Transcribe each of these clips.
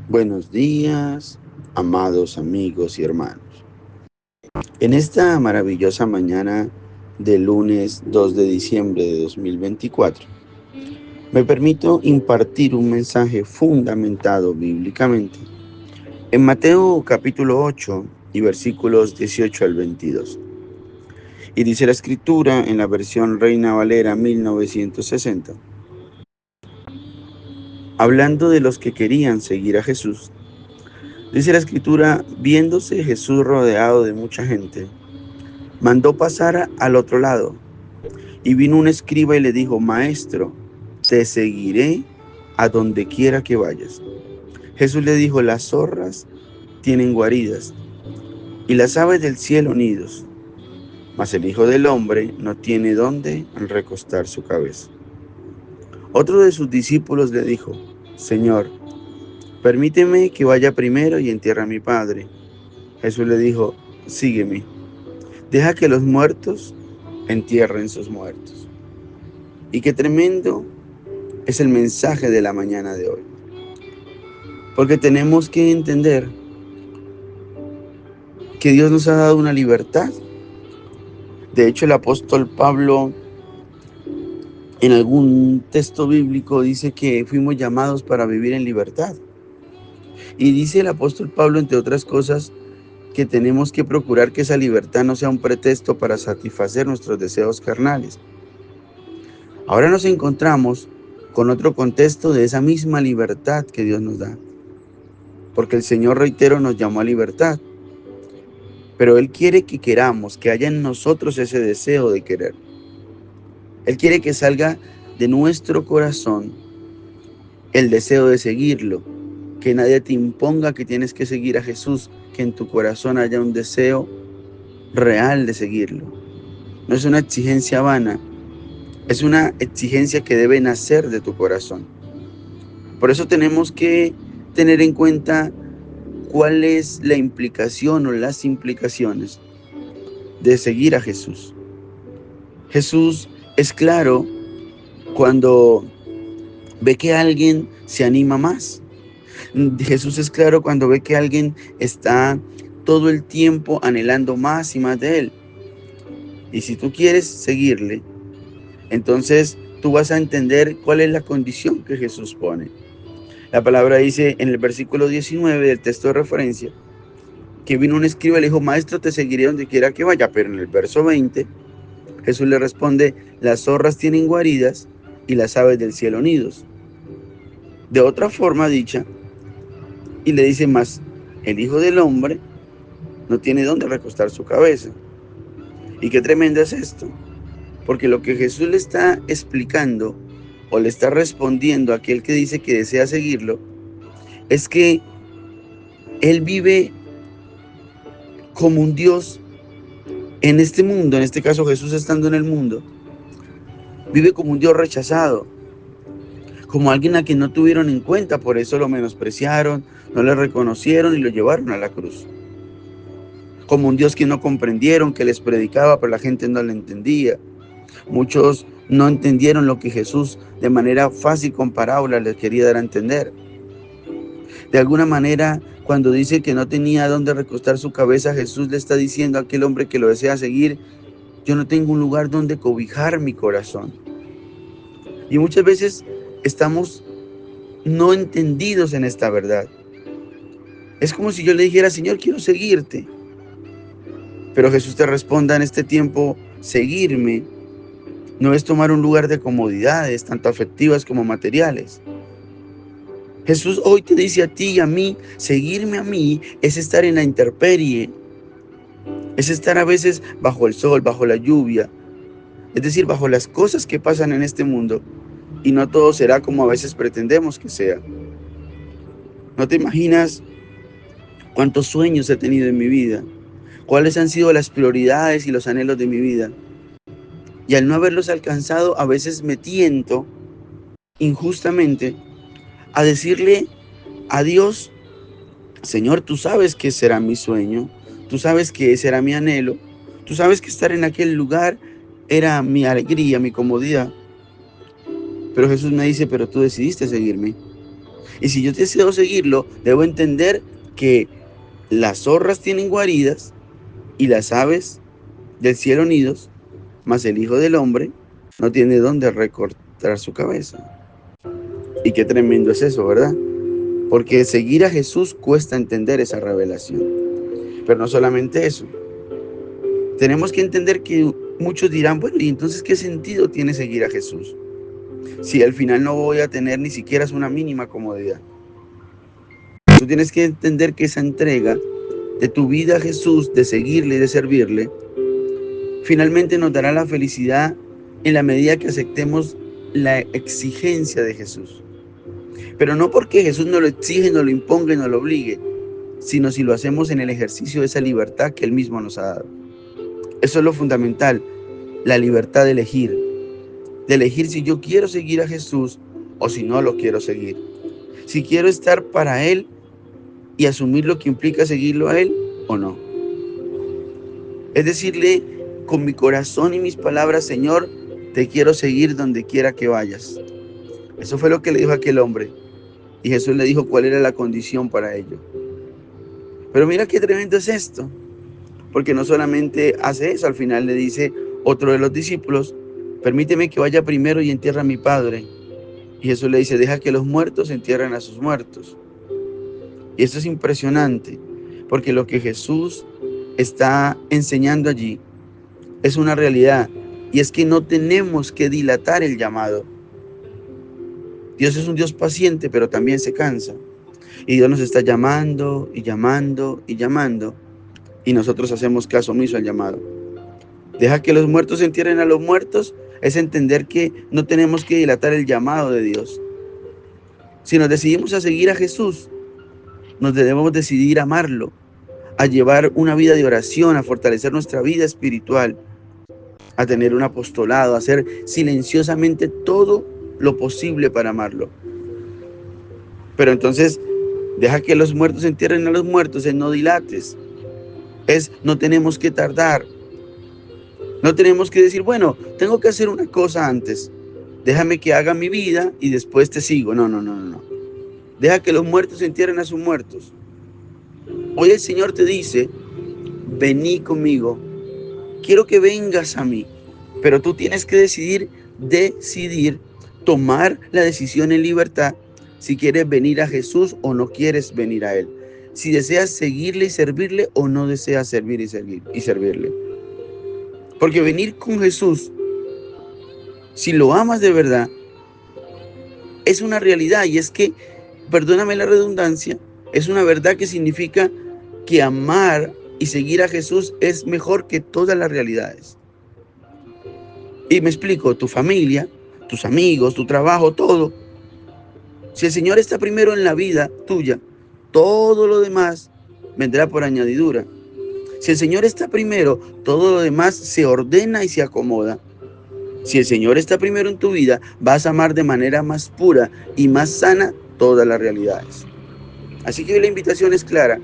Buenos días, amados amigos y hermanos. En esta maravillosa mañana del lunes 2 de diciembre de 2024, me permito impartir un mensaje fundamentado bíblicamente en Mateo capítulo 8 y versículos 18 al 22. Y dice la escritura en la versión Reina Valera 1960, hablando de los que querían seguir a Jesús. Dice la escritura, viéndose Jesús rodeado de mucha gente, mandó pasar al otro lado. Y vino un escriba y le dijo, Maestro, te seguiré a donde quiera que vayas. Jesús le dijo, las zorras tienen guaridas y las aves del cielo nidos, mas el Hijo del Hombre no tiene dónde recostar su cabeza. Otro de sus discípulos le dijo, Señor, permíteme que vaya primero y entierre a mi padre. Jesús le dijo, sígueme, deja que los muertos entierren sus muertos. Y qué tremendo es el mensaje de la mañana de hoy. Porque tenemos que entender que Dios nos ha dado una libertad. De hecho, el apóstol Pablo en algún texto bíblico dice que fuimos llamados para vivir en libertad. Y dice el apóstol Pablo, entre otras cosas, que tenemos que procurar que esa libertad no sea un pretexto para satisfacer nuestros deseos carnales. Ahora nos encontramos con otro contexto de esa misma libertad que Dios nos da. Porque el Señor, reitero, nos llamó a libertad. Pero Él quiere que queramos, que haya en nosotros ese deseo de querer. Él quiere que salga de nuestro corazón el deseo de seguirlo. Que nadie te imponga que tienes que seguir a Jesús, que en tu corazón haya un deseo real de seguirlo. No es una exigencia vana, es una exigencia que debe nacer de tu corazón. Por eso tenemos que tener en cuenta cuál es la implicación o las implicaciones de seguir a Jesús. Jesús es claro cuando ve que alguien se anima más. Jesús es claro cuando ve que alguien está todo el tiempo anhelando más y más de Él. Y si tú quieres seguirle, entonces tú vas a entender cuál es la condición que Jesús pone. La palabra dice en el versículo 19 del texto de referencia, que vino un escriba y le dijo, Maestro, te seguiré donde quiera que vaya. Pero en el verso 20, Jesús le responde, las zorras tienen guaridas y las aves del cielo nidos. De otra forma dicha, y le dice más, el Hijo del Hombre no tiene dónde recostar su cabeza. Y qué tremendo es esto, porque lo que Jesús le está explicando o le está respondiendo a aquel que dice que desea seguirlo, es que Él vive como un Dios en este mundo, en este caso Jesús estando en el mundo, vive como un Dios rechazado, como alguien a quien no tuvieron en cuenta, por eso lo menospreciaron, no le reconocieron y lo llevaron a la cruz. Como un Dios que no comprendieron, que les predicaba, pero la gente no le entendía. Muchos no entendieron lo que Jesús de manera fácil con parábolas les quería dar a entender. De alguna manera, cuando dice que no tenía dónde recostar su cabeza, Jesús le está diciendo a aquel hombre que lo desea seguir, yo no tengo un lugar donde cobijar mi corazón. Y muchas veces estamos no entendidos en esta verdad. Es como si yo le dijera, Señor, quiero seguirte. Pero Jesús te responda en este tiempo, seguirme no es tomar un lugar de comodidades, tanto afectivas como materiales. Jesús hoy te dice a ti y a mí, seguirme a mí es estar en la intemperie, es estar a veces bajo el sol, bajo la lluvia, es decir, bajo las cosas que pasan en este mundo, y no todo será como a veces pretendemos que sea. No te imaginas cuántos sueños he tenido en mi vida, cuáles han sido las prioridades y los anhelos de mi vida. Y al no haberlos alcanzado, a veces me tiento injustamente a decirle a Dios, Señor, tú sabes que será mi sueño, tú sabes que ese era mi anhelo, tú sabes que estar en aquel lugar era mi alegría, mi comodidad. Pero Jesús me dice, pero tú decidiste seguirme. Y si yo deseo seguirlo, debo entender que las zorras tienen guaridas y las aves del cielo nidos, mas el Hijo del Hombre no tiene dónde recortar su cabeza. Y qué tremendo es eso, ¿verdad? Porque seguir a Jesús cuesta entender esa revelación. Pero no solamente eso. Tenemos que entender que muchos dirán, bueno, ¿y entonces qué sentido tiene seguir a Jesús? Si al final no voy a tener ni siquiera una mínima comodidad. Tú tienes que entender que esa entrega de tu vida a Jesús, de seguirle y de servirle, finalmente nos dará la felicidad en la medida que aceptemos la exigencia de Jesús. Pero no porque Jesús nos lo exige, nos lo imponga y nos lo obligue, sino si lo hacemos en el ejercicio de esa libertad que Él mismo nos ha dado. Eso es lo fundamental, la libertad de elegir si yo quiero seguir a Jesús o si no lo quiero seguir. Si quiero estar para Él y asumir lo que implica seguirlo a Él o no. Es decirle con mi corazón y mis palabras, Señor, te quiero seguir donde quiera que vayas. Eso fue lo que le dijo aquel hombre. Y Jesús le dijo cuál era la condición para ello. Pero mira qué tremendo es esto. Porque no solamente hace eso, al final le dice otro de los discípulos, permíteme que vaya primero y entierre a mi padre. Y Jesús le dice, deja que los muertos entierren a sus muertos. Y esto es impresionante, porque lo que Jesús está enseñando allí es una realidad, y es que no tenemos que dilatar el llamado. Dios es un Dios paciente, pero también se cansa. Y Dios nos está llamando y llamando y llamando, y nosotros hacemos caso omiso al llamado. Deja que los muertos entierren a los muertos, es entender que no tenemos que dilatar el llamado de Dios. Si nos decidimos a seguir a Jesús, nos debemos decidir a amarlo, a llevar una vida de oración, a fortalecer nuestra vida espiritual, a tener un apostolado, a hacer silenciosamente todo lo posible para amarlo. Pero entonces, deja que los muertos entierren a los muertos, no dilates. No tenemos que tardar. No tenemos que decir, bueno, tengo que hacer una cosa antes. Déjame que haga mi vida y después te sigo. No. Deja que los muertos entierren a sus muertos. Hoy el Señor te dice, vení conmigo. Quiero que vengas a mí. Pero tú tienes que decidir, tomar la decisión en libertad si quieres venir a Jesús o no quieres venir a Él. Si deseas seguirle y servirle o no deseas servir y servirle. Porque venir con Jesús, si lo amas de verdad, es una realidad. Y es que, perdóname la redundancia, es una verdad que significa que amar y seguir a Jesús es mejor que todas las realidades. Y me explico, tu familia, tus amigos, tu trabajo, todo. Si el Señor está primero en la vida tuya, todo lo demás vendrá por añadidura. Si el Señor está primero, todo lo demás se ordena y se acomoda. Si el Señor está primero en tu vida, vas a amar de manera más pura y más sana todas las realidades. Así que hoy la invitación es clara.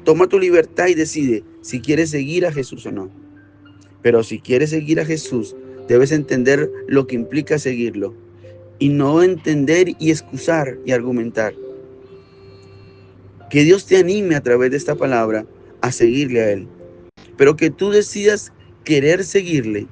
Toma tu libertad y decide si quieres seguir a Jesús o no. Pero si quieres seguir a Jesús, debes entender lo que implica seguirlo. Y no entender y excusar y argumentar. Que Dios te anime a través de esta palabra a seguirle a Él. Pero que tú decidas querer seguirle.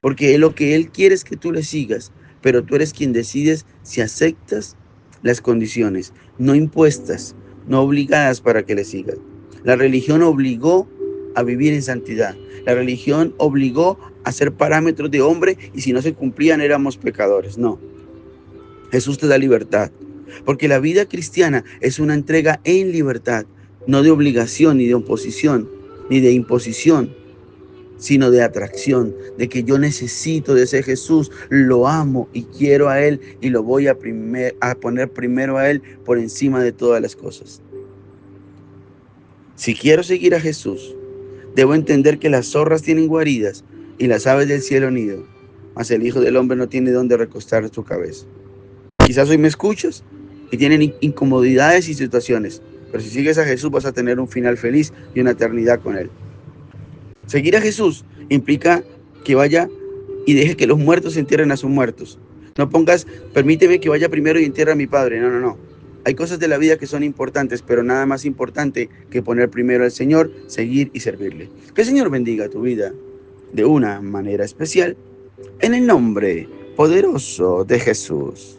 Porque lo que Él quiere es que tú le sigas. Pero tú eres quien decides si aceptas las condiciones, no impuestas, no obligadas para que le sigas. La religión obligó a vivir en santidad. La religión obligó a ser parámetros de hombre y si no se cumplían éramos pecadores. No. Jesús te da libertad. Porque la vida cristiana es una entrega en libertad, no de obligación, ni de oposición, ni de imposición, sino de atracción, de que yo necesito de ese Jesús, lo amo y quiero a Él y lo voy a poner primero a Él por encima de todas las cosas. Si quiero seguir a Jesús, debo entender que las zorras tienen guaridas y las aves del cielo nido, mas el Hijo del Hombre no tiene dónde recostar su cabeza. Quizás hoy me escuchas y tienen incomodidades y situaciones, pero si sigues a Jesús vas a tener un final feliz y una eternidad con Él. Seguir a Jesús implica que vaya y deje que los muertos entierren a sus muertos. No pongas, permíteme que vaya primero y entierre a mi padre. No, no, no. Hay cosas de la vida que son importantes, pero nada más importante que poner primero al Señor, seguir y servirle. Que el Señor bendiga tu vida de una manera especial, en el nombre poderoso de Jesús.